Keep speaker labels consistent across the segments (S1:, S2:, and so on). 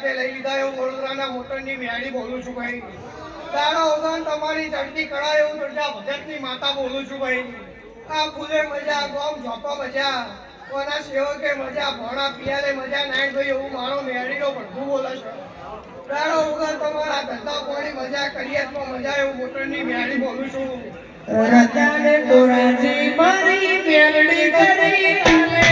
S1: હાથે લઈ લીધા એવું વડોદરાના મોટરની મેળી બોલું છું ભાઈ. તારા વગર તમારી ચડતી કળા એવું દરજા ભગતની માતા બોલું છું ભાઈ. આ ફૂલે મજા, ગોમ ઝોપા મજા, કોના સેવકે મજા, ભોણા પિયાલે મજા, નાઈટ ભાઈ એવું મારો મેળીનો ભડકું બોલે છે. તારા વગર તમારા ધંધા પાણી મજા, કરિયાતમાં મજા એવું મોટરની મેળી બોલું છું.
S2: રતાને તોરાજી મારી મેલડી કરી આલે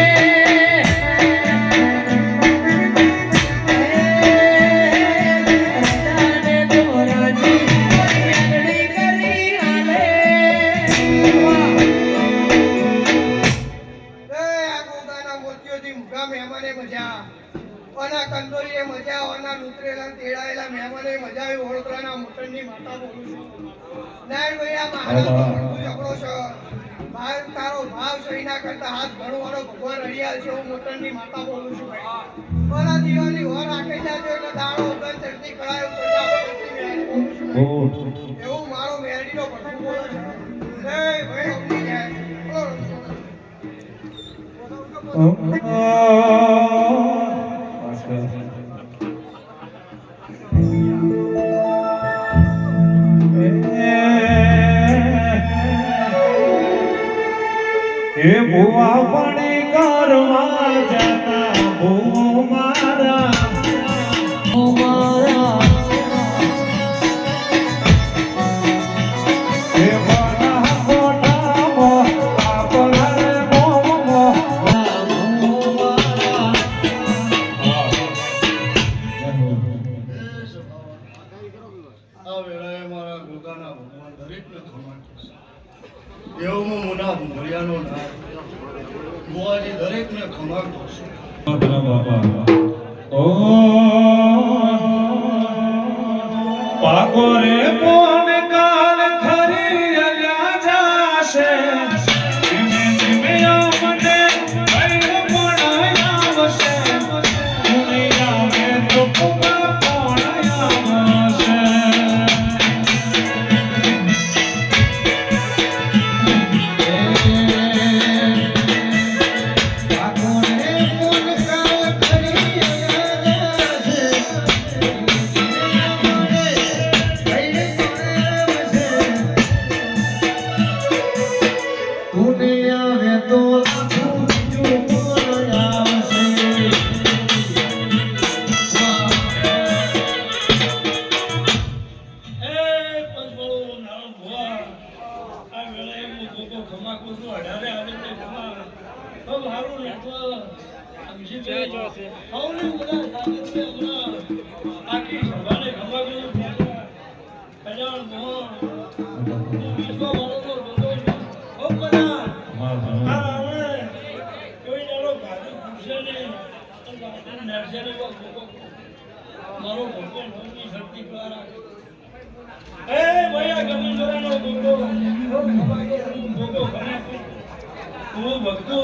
S2: રતાને તોરાજી મેલડી કરી આલે
S1: આ ગોગાના મોતીઓથી મુગા મહેમાને મજા, ઓના કંદોરીએ મજા, ઓના લૂતરેલા તેડાયેલા મહેમાને મજા આવી વડોદરાના મોટરની માતા બોલું છું. નારાયણ ભાઈ આ મહારાજ ઝઘડો છે. ભાવ તારો ભાવ સહી ના કરતા હાથ ભણવાનો ભગવાન હરિયાલ છે હું મોટરની માતા બોલું છું ભાઈ. ઓના દીવાની હોર રાખી જાજો એટલે દાડો ઉગન ચડતી કળાયો એવું મારો મેરડીનો ભડકું બોલે છે. ભાઈ સમજી જાય.
S3: એ ભુવા પણ કરવા જતા ભૂ મારા એ બના કોઠા મો આપણા મોમ મો
S4: આ વેળાએ મારા ગોગાના ભગવાન દરેકને ખમા દેવમાં મોના ભરિયાનો નામ ગોવાજી દરેકને ખમા કરશે.
S3: ઓ પાકો રે મોન કાલ ખરી અલ્યા જાશે ધીમે ધીમે આમને ભૈર પણ આવશે તું આવે તો પુગા પણ આવશે
S4: ભક્તો